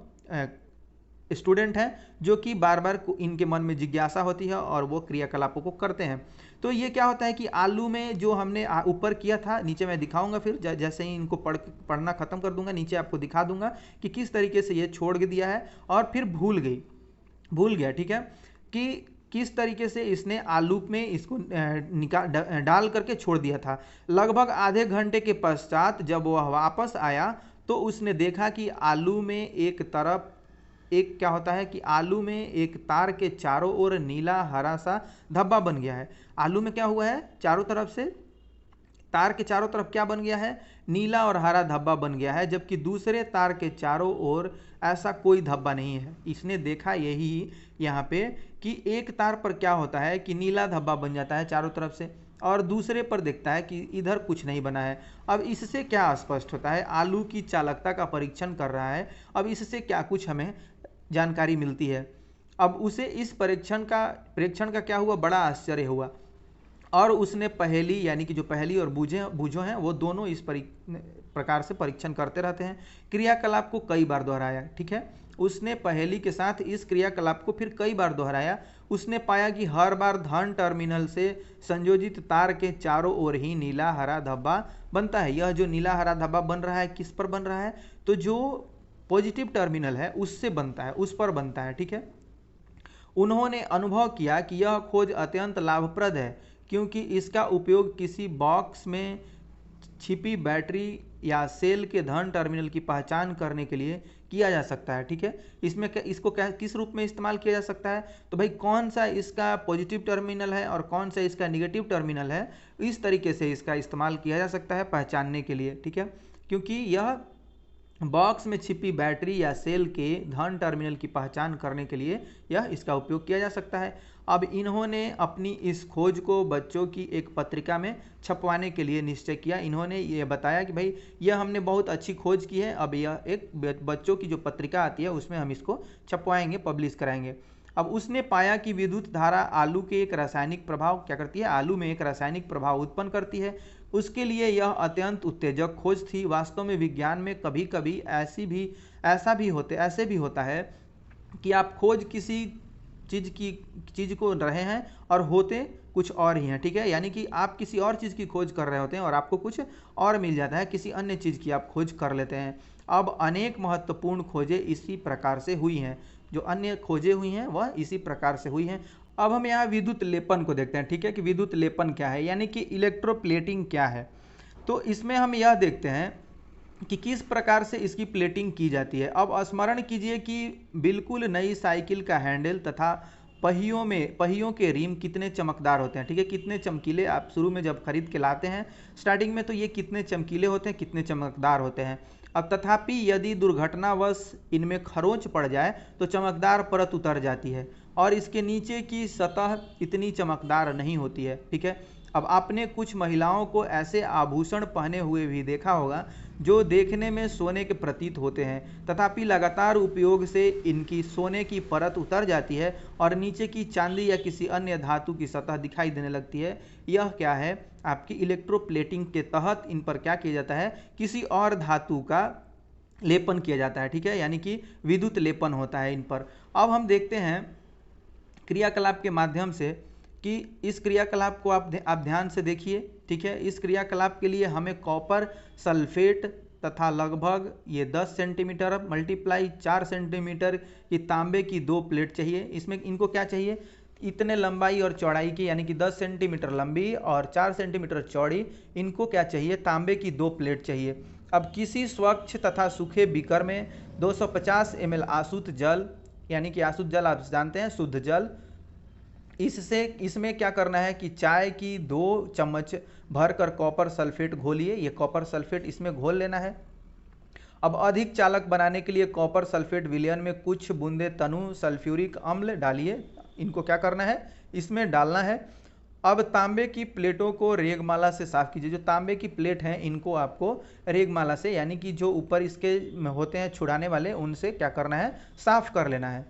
स्टूडेंट हैं जो कि बार बार इनके मन में जिज्ञासा होती है और वो क्रियाकलापों को करते हैं। तो ये क्या होता है कि आलू में जो हमने ऊपर किया था, नीचे मैं दिखाऊंगा, फिर जैसे ही इनको पढ़ना खत्म कर दूंगा नीचे आपको दिखा दूंगा कि किस तरीके से ये छोड़ दिया है और फिर भूल गया। ठीक है, कि किस तरीके से इसने आलू में इसको डाल करके छोड़ दिया था। लगभग आधे घंटे के पश्चात जब वह वापस आया तो उसने देखा कि आलू में एक तरफ एक क्या होता है कि आलू में एक तार के चारों ओर नीला हरा सा धब्बा बन गया है। आलू में क्या हुआ है, चारों तरफ से तार के चारों तरफ क्या बन गया है, नीला और हरा धब्बा बन गया है, जबकि दूसरे तार के चारों ओर ऐसा कोई धब्बा नहीं है। इसने देखा यही यहाँ पे कि एक तार पर क्या होता है कि नीला धब्बा बन जाता है चारों तरफ से, और दूसरे पर देखता है कि इधर कुछ नहीं बना है। अब इससे क्या स्पष्ट होता है, आलू की चालकता का परीक्षण कर रहा है। अब इससे क्या कुछ हमें जानकारी मिलती है। अब उसे इस परीक्षण का क्या हुआ, बड़ा आश्चर्य हुआ, और उसने पहेली यानी कि जो पहेली और बूझो हैं वो दोनों इस प्रकार से परीक्षण करते रहते हैं। क्रियाकलाप को कई बार दोहराया, ठीक है। उसने पहेली के साथ इस क्रियाकलाप को फिर कई बार दोहराया। उसने पाया कि हर बार धन टर्मिनल से संयोजित तार के चारों ओर ही नीला हरा धब्बा बनता है। यह जो नीला हरा धब्बा बन रहा है किस पर बन रहा है, तो जो पॉजिटिव टर्मिनल है उससे बनता है, उस पर बनता है, ठीक है। उन्होंने अनुभव किया कि यह खोज अत्यंत लाभप्रद है, क्योंकि इसका उपयोग किसी बॉक्स में छिपी बैटरी या सेल के धन टर्मिनल की पहचान करने के लिए किया जा सकता है, ठीक है। इसमें इसको किस रूप में इस्तेमाल किया जा सकता है, तो भाई कौन सा इसका पॉजिटिव टर्मिनल है और कौन सा इसका निगेटिव टर्मिनल है, इस तरीके से इसका इस्तेमाल किया जा सकता है पहचानने के लिए, ठीक है। क्योंकि यह बॉक्स में छिपी बैटरी या सेल के धन टर्मिनल की पहचान करने के लिए यह इसका उपयोग किया जा सकता है। अब इन्होंने अपनी इस खोज को बच्चों की एक पत्रिका में छपवाने के लिए निश्चय किया। इन्होंने ये बताया कि भाई यह हमने बहुत अच्छी खोज की है, अब यह एक बच्चों की जो पत्रिका आती है उसमें हम इसको छपवाएंगे, पब्लिश कराएंगे। अब उसने पाया कि विद्युत धारा आलू के एक रासायनिक प्रभाव क्या करती है, आलू में एक रासायनिक प्रभाव उत्पन्न करती है। उसके लिए यह अत्यंत उत्तेजक खोज थी। वास्तव में विज्ञान में कभी कभी ऐसे भी होता है कि आप खोज किसी चीज़ को रहे हैं और होते कुछ और ही हैं, ठीक है। यानी कि आप किसी और चीज़ की खोज कर रहे होते हैं और आपको कुछ और मिल जाता है, किसी अन्य चीज़ की आप खोज कर लेते हैं। अब अनेक महत्वपूर्ण खोजें इसी प्रकार से हुई हैं, जो अन्य खोजें हुई हैं वह इसी प्रकार से हुई हैं। अब हम यहाँ विद्युत लेपन को देखते हैं, ठीक है, कि विद्युत लेपन क्या है, यानी कि इलेक्ट्रोप्लेटिंग क्या है। तो इसमें हम यह देखते हैं कि किस प्रकार से इसकी प्लेटिंग की जाती है। अब स्मरण कीजिए कि बिल्कुल नई साइकिल का हैंडल तथा पहियों के रिम कितने चमकदार होते हैं, ठीक है, कितने चमकीले। आप शुरू में जब खरीद के लाते हैं स्टार्टिंग में, तो ये कितने चमकीले होते हैं, कितने चमकदार होते हैं। अब तथापि यदि दुर्घटनावश इनमें खरोंच पड़ जाए तो चमकदार परत उतर जाती है और इसके नीचे की सतह इतनी चमकदार नहीं होती है, ठीक है। अब आपने कुछ महिलाओं को ऐसे आभूषण पहने हुए भी देखा होगा जो देखने में सोने के प्रतीत होते हैं, तथापि लगातार उपयोग से इनकी सोने की परत उतर जाती है और नीचे की चांदी या किसी अन्य धातु की सतह दिखाई देने लगती है। यह क्या है, आपकी इलेक्ट्रोप्लेटिंग के तहत इन पर क्या किया जाता है, किसी और धातु का लेपन किया जाता है, ठीक है, यानी कि विद्युत लेपन होता है इन पर। अब हम देखते हैं क्रियाकलाप के माध्यम से कि इस क्रियाकलाप को आप ध्यान से देखिए, ठीक है। इस क्रियाकलाप के लिए हमें कॉपर सल्फेट तथा लगभग ये 10 सेंटीमीटर मल्टीप्लाई 4 सेंटीमीटर की तांबे की 2 प्लेट चाहिए। इसमें इनको क्या चाहिए, इतने लंबाई और चौड़ाई की, यानी कि 10 सेंटीमीटर लंबी और 4 सेंटीमीटर चौड़ी, इनको क्या चाहिए, तांबे की 2 प्लेट चाहिए। अब किसी स्वच्छ तथा सूखे बीकर में 250 ml आसुत जल, यानी कि आसुत जल आप जानते हैं शुद्ध जल, इसमें क्या करना है कि चाय की 2 चम्मच भरकर कॉपर सल्फेट घोलिए। ये कॉपर सल्फेट इसमें घोल लेना है। अब अधिक चालक बनाने के लिए कॉपर सल्फेट विलयन में कुछ बूंदे तनु सल्फ्यूरिक अम्ल डालिए। इनको क्या करना है, इसमें डालना है। अब तांबे की प्लेटों को रेगमाला से साफ कीजिए। जो तांबे की प्लेट हैं इनको आपको रेगमाला से, यानी कि जो ऊपर इसके होते हैं छुड़ाने वाले, उनसे क्या करना है, साफ कर लेना है।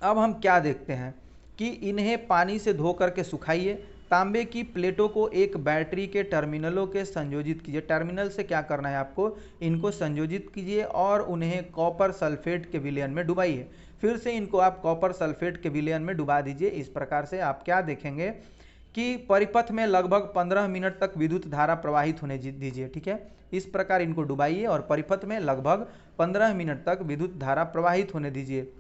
अब हम क्या देखते हैं कि इन्हें पानी से धो करके सुखाइए। तांबे की प्लेटों को एक बैटरी के टर्मिनलों के संयोजित कीजिए। टर्मिनल से क्या करना है आपको, इनको संयोजित कीजिए और उन्हें कॉपर सल्फेट के विलयन में डुबाइए। फिर से इनको आप कॉपर सल्फेट के विलयन में डुबा दीजिए। इस प्रकार से आप क्या देखेंगे कि परिपथ में लगभग 15 मिनट तक विद्युत धारा प्रवाहित होने दीजिए, ठीक है। इस प्रकार इनको डुबाइए और परिपथ में लगभग 15 मिनट तक विद्युत धारा प्रवाहित होने दीजिए।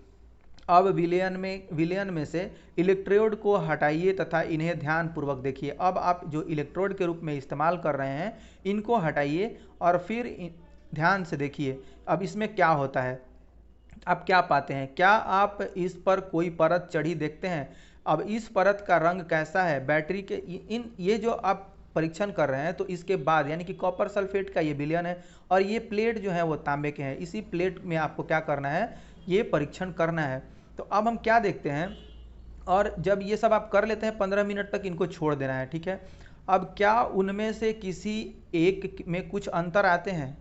अब विलयन में से इलेक्ट्रोड को हटाइए तथा इन्हें ध्यानपूर्वक देखिए। अब आप जो इलेक्ट्रोड के रूप में इस्तेमाल कर रहे हैं इनको हटाइए और फिर ध्यान से देखिए। अब इसमें क्या होता है, आप क्या पाते हैं, क्या आप इस पर कोई परत चढ़ी देखते हैं। अब इस परत का रंग कैसा है, बैटरी के ये जो आप परीक्षण कर रहे हैं तो इसके बाद यानी कि कॉपर सल्फेट का ये विलयन है और ये प्लेट जो है वो तांबे के हैं, इसी प्लेट में आपको क्या करना है, ये परीक्षण करना है। तो अब हम क्या देखते हैं, और जब ये सब आप कर लेते हैं 15 मिनट तक इनको छोड़ देना है, ठीक है। अब क्या उनमें से किसी एक में कुछ अंतर आते हैं?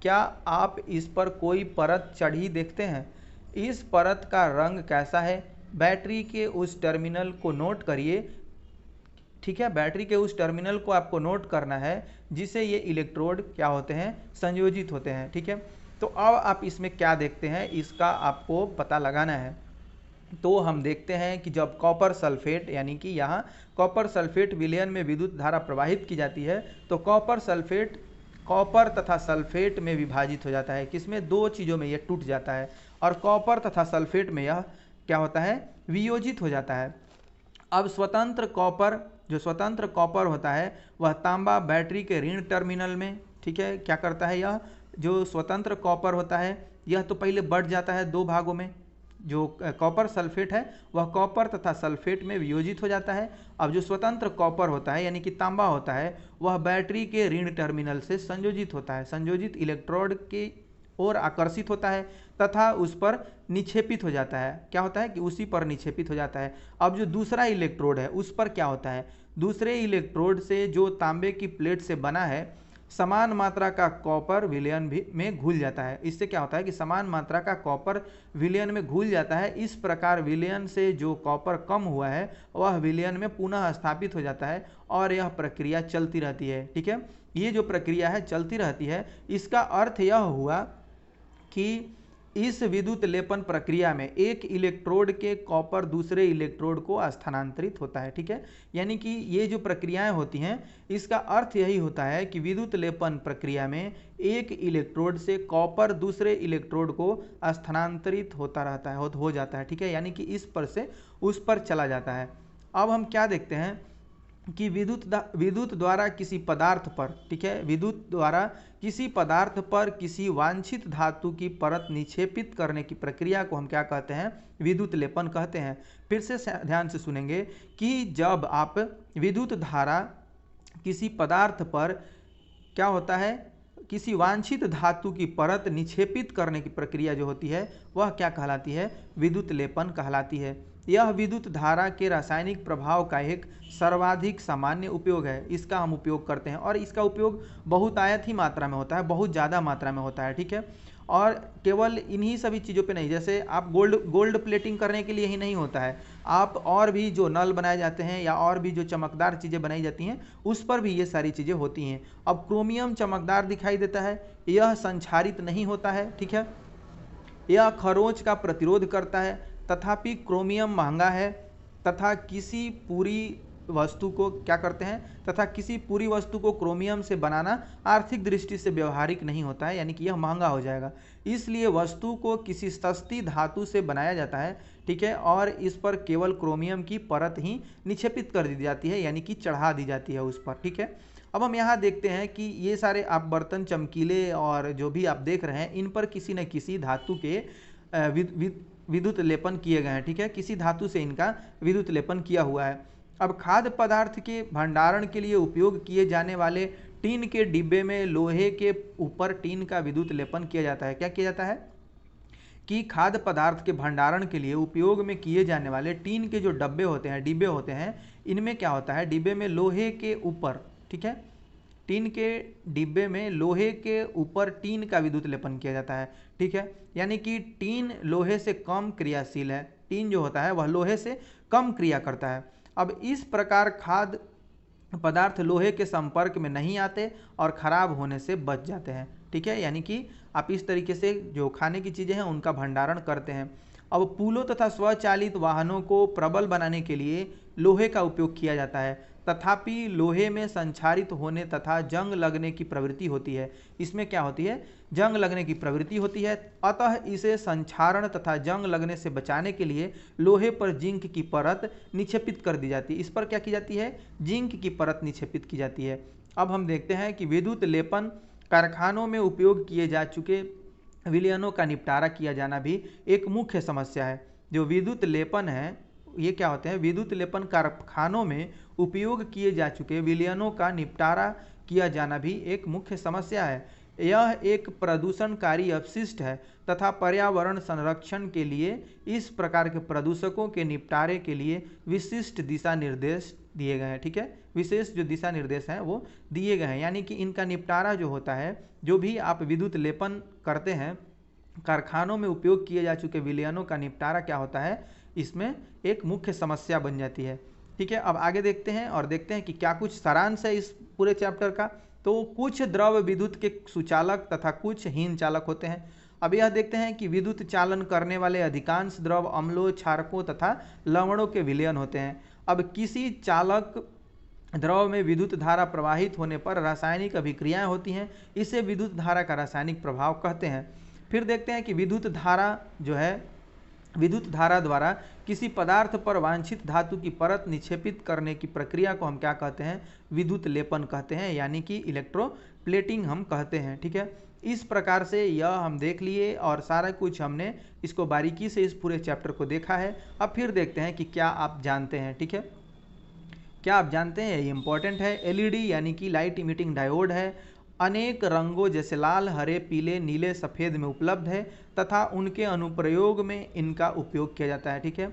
क्या आप इस पर कोई परत चढ़ी देखते हैं? इस परत का रंग कैसा है? बैटरी के उस टर्मिनल को नोट करिए, ठीक है। बैटरी के उस टर्मिनल को आपको नोट करना है जिसे ये इलेक्ट्रोड क्या होते हैं, संयोजित होते हैं, ठीक है। तो अब आप इसमें क्या देखते हैं, इसका आपको पता लगाना है। तो हम देखते हैं कि जब कॉपर सल्फेट यानी कि यहाँ कॉपर सल्फेट विलयन में विद्युत धारा प्रवाहित की जाती है तो कॉपर सल्फेट कॉपर तथा सल्फेट में विभाजित हो जाता है। किसमें? दो चीज़ों में यह टूट जाता है और कॉपर तथा सल्फेट में यह क्या होता है, वियोजित हो जाता है। अब स्वतंत्र कॉपर, जो स्वतंत्र कॉपर होता है वह तांबा बैटरी के ऋण टर्मिनल में, ठीक है, क्या करता है, यह जो स्वतंत्र कॉपर होता है यह तो पहले बढ़ जाता है दो भागों में। जो कॉपर सल्फेट है वह कॉपर तथा सल्फेट में वियोजित हो जाता है। अब जो स्वतंत्र कॉपर होता है यानी कि तांबा होता है वह बैटरी के ऋण टर्मिनल से संयोजित होता है, संयोजित इलेक्ट्रोड की ओर आकर्षित होता है तथा उस पर निक्षेपित हो जाता है। क्या होता है कि उसी पर निक्षेपित हो जाता है। अब जो दूसरा इलेक्ट्रोड है उस पर क्या होता है, दूसरे इलेक्ट्रोड से जो तांबे की प्लेट से बना है समान मात्रा का कॉपर विलयन भी में घुल जाता है। इससे क्या होता है कि समान मात्रा का कॉपर विलयन में घुल जाता है। इस प्रकार विलयन से जो कॉपर कम हुआ है वह विलयन में पुनः स्थापित हो जाता है और यह प्रक्रिया चलती रहती है, ठीक है। ये जो प्रक्रिया है चलती रहती है, इसका अर्थ यह हुआ कि इस विद्युत लेपन प्रक्रिया में एक इलेक्ट्रोड के कॉपर दूसरे इलेक्ट्रोड को स्थानांतरित होता है, ठीक है। यानी कि ये जो प्रक्रियाएं होती हैं इसका अर्थ यही होता है कि विद्युत लेपन प्रक्रिया में एक इलेक्ट्रोड से कॉपर दूसरे इलेक्ट्रोड को स्थानांतरित होता रहता है, हो जाता है, ठीक है। यानी कि इस पर से उस पर चला जाता है। अब हम क्या देखते हैं कि विद्युत द्वारा किसी पदार्थ पर, ठीक है, विद्युत द्वारा किसी पदार्थ पर किसी वांछित धातु की परत निक्षेपित करने की प्रक्रिया को हम क्या कहते हैं, विद्युत लेपन कहते हैं। फिर से ध्यान से सुनेंगे कि जब आप विद्युत धारा किसी पदार्थ पर क्या होता है, किसी वांछित धातु की परत निक्षेपित करने की प्रक्रिया जो होती है वह क्या कहलाती है, विद्युत लेपन कहलाती है। यह विद्युत धारा के रासायनिक प्रभाव का एक सर्वाधिक सामान्य उपयोग है। इसका हम उपयोग करते हैं और इसका उपयोग बहुतायत ही मात्रा में होता है, बहुत ज़्यादा मात्रा में होता है, ठीक है। और केवल इन्हीं सभी चीज़ों पे नहीं, जैसे आप गोल्ड प्लेटिंग करने के लिए ही नहीं होता है, आप और भी जो नल बनाए जाते हैं या और भी जो चमकदार चीज़ें बनाई जाती हैं उस पर भी ये सारी चीज़ें होती हैं। अब क्रोमियम चमकदार दिखाई देता है, यह संक्षारित नहीं होता है, ठीक है, यह खरोंच का प्रतिरोध करता है, तथापि क्रोमियम महंगा है तथा किसी पूरी वस्तु को क्या करते हैं, तथा किसी पूरी वस्तु को क्रोमियम से बनाना आर्थिक दृष्टि से व्यवहारिक नहीं होता है, यानी कि यह महंगा हो जाएगा। इसलिए वस्तु को किसी सस्ती धातु से बनाया जाता है, ठीक है, और इस पर केवल क्रोमियम की परत ही निक्षेपित कर दी जाती है, यानी कि चढ़ा दी जाती है उस पर, ठीक है। अब हम यहाँ देखते हैं कि ये सारे आप बर्तन चमकीले और जो भी आप देख रहे हैं इन पर किसी न किसी धातु के विद्युत लेपन किए गए हैं, ठीक है, किसी धातु से इनका विद्युत लेपन किया हुआ है। अब खाद्य पदार्थ के भंडारण के लिए उपयोग किए जाने वाले टीन के डिब्बे में लोहे के ऊपर टीन का विद्युत लेपन किया जाता है। क्या किया जाता है कि खाद्य पदार्थ के भंडारण के लिए उपयोग में किए जाने वाले टीन के जो डिब्बे होते हैं इनमें क्या होता है, डिब्बे में लोहे के ऊपर, ठीक है, टीन के डिब्बे में लोहे के ऊपर टीन का विद्युत लेपन किया जाता है, ठीक है। यानी कि टीन लोहे से कम क्रियाशील है, टीन जो होता है वह लोहे से कम क्रिया करता है। अब इस प्रकार खाद्य पदार्थ लोहे के संपर्क में नहीं आते और खराब होने से बच जाते हैं, ठीक है। यानी कि आप इस तरीके से जो खाने की चीज़ें हैं उनका भंडारण करते हैं। अब पुलों तथा स्वचालित वाहनों को प्रबल बनाने के लिए लोहे का उपयोग किया जाता है, तथापि लोहे में संक्षारित होने तथा जंग लगने की प्रवृत्ति होती है। इसमें क्या होती है, जंग लगने की प्रवृत्ति होती है, अतः इसे संक्षारण तथा जंग लगने से बचाने के लिए लोहे पर जिंक की परत निक्षेपित कर दी जाती है। इस पर क्या की जाती है, जिंक की परत निक्षेपित की जाती है। अब हम देखते हैं कि विद्युत लेपन कारखानों में उपयोग किए जा चुके विलयनों का निपटारा किया जाना भी एक मुख्य समस्या है। जो विद्युत लेपन है ये क्या होते हैं, विद्युत लेपन कारखानों में उपयोग किए जा चुके विलयनों का निपटारा किया जाना भी एक मुख्य समस्या है। यह एक प्रदूषणकारी अपशिष्ट है तथा पर्यावरण संरक्षण के लिए इस प्रकार के प्रदूषकों के निपटारे के लिए विशिष्ट दिशा निर्देश दिए गए हैं। ठीक है, विशेष जो दिशा निर्देश हैं वो दिए गए हैं, यानी कि इनका निपटारा जो होता है, जो भी आप विद्युत लेपन करते हैं, कारखानों में उपयोग किए जा चुके विलयनों का निपटारा क्या होता है, इसमें एक मुख्य समस्या बन जाती है। ठीक है, अब आगे देखते हैं और देखते हैं कि क्या कुछ सारांश है इस पूरे चैप्टर का। तो कुछ द्रव विद्युत के सुचालक तथा कुछ हीन चालक होते हैं। अब यह देखते हैं कि विद्युत चालन करने वाले अधिकांश द्रव अम्लों, क्षारकों तथा लवणों के विलयन होते हैं। अब किसी चालक द्रव में विद्युत धारा प्रवाहित होने पर रासायनिक अभिक्रियाएं होती हैं, इसे विद्युत धारा का रासायनिक प्रभाव कहते हैं। फिर देखते हैं कि विद्युत धारा जो है, विद्युत धारा द्वारा किसी पदार्थ पर वांछित धातु की परत निक्षेपित करने की प्रक्रिया को हम क्या कहते हैं, विद्युत लेपन कहते हैं, यानी कि इलेक्ट्रोप्लेटिंग हम कहते हैं। ठीक है, इस प्रकार से यह हम देख लिए और सारा कुछ हमने इसको बारीकी से इस पूरे चैप्टर को देखा है। अब फिर देखते हैं कि क्या आप जानते हैं। ठीक है, क्या आप जानते हैं, ये इंपॉर्टेंट है। एलईडी यानी कि लाइट इमिटिंग डायोड है, अनेक रंगों जैसे लाल, हरे, पीले, नीले, सफ़ेद में उपलब्ध है तथा उनके अनुप्रयोग में इनका उपयोग किया जाता है। ठीक है,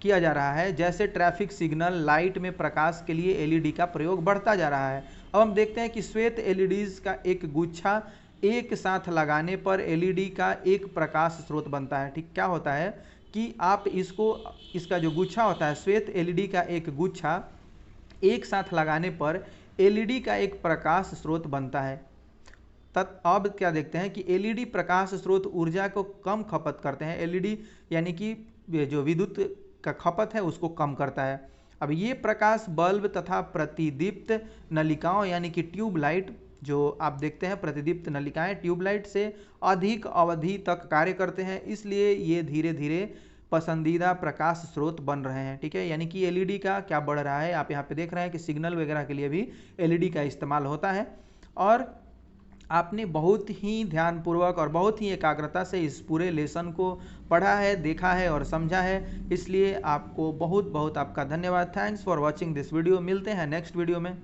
किया जा रहा है, जैसे ट्रैफिक सिग्नल लाइट में प्रकाश के लिए एलईडी का प्रयोग बढ़ता जा रहा है। अब हम देखते हैं कि श्वेत एलईडीज का एक गुच्छा एक साथ लगाने पर एलईडी का एक प्रकाश स्रोत बनता है। ठीक, क्या होता है कि आप इसका जो गुच्छा होता है, श्वेत एलईडी का एक गुच्छा एक साथ लगाने पर एलईडी का एक प्रकाश स्रोत बनता है। अब क्या देखते हैं कि एलईडी प्रकाश स्रोत ऊर्जा को कम खपत करते हैं। एलईडी यानी कि जो विद्युत का खपत है उसको कम करता है। अब ये प्रकाश बल्ब तथा प्रतिदीप्त नलिकाओं यानी कि ट्यूबलाइट, जो आप देखते हैं प्रतिदीप्त नलिकाएं ट्यूबलाइट से अधिक अवधि तक कार्य करते हैं, इसलिए ये धीरे धीरे पसंदीदा प्रकाश स्रोत बन रहे हैं। ठीक है, यानी कि एलईडी का क्या बढ़ रहा है, आप यहाँ पे देख रहे हैं कि सिग्नल वगैरह के लिए भी एलईडी का इस्तेमाल होता है। और आपने बहुत ही ध्यानपूर्वक और बहुत ही एकाग्रता से इस पूरे लेसन को पढ़ा है, देखा है और समझा है, इसलिए आपको बहुत बहुत आपका धन्यवाद। Thanks for watching this video. मिलते हैं नेक्स्ट वीडियो में।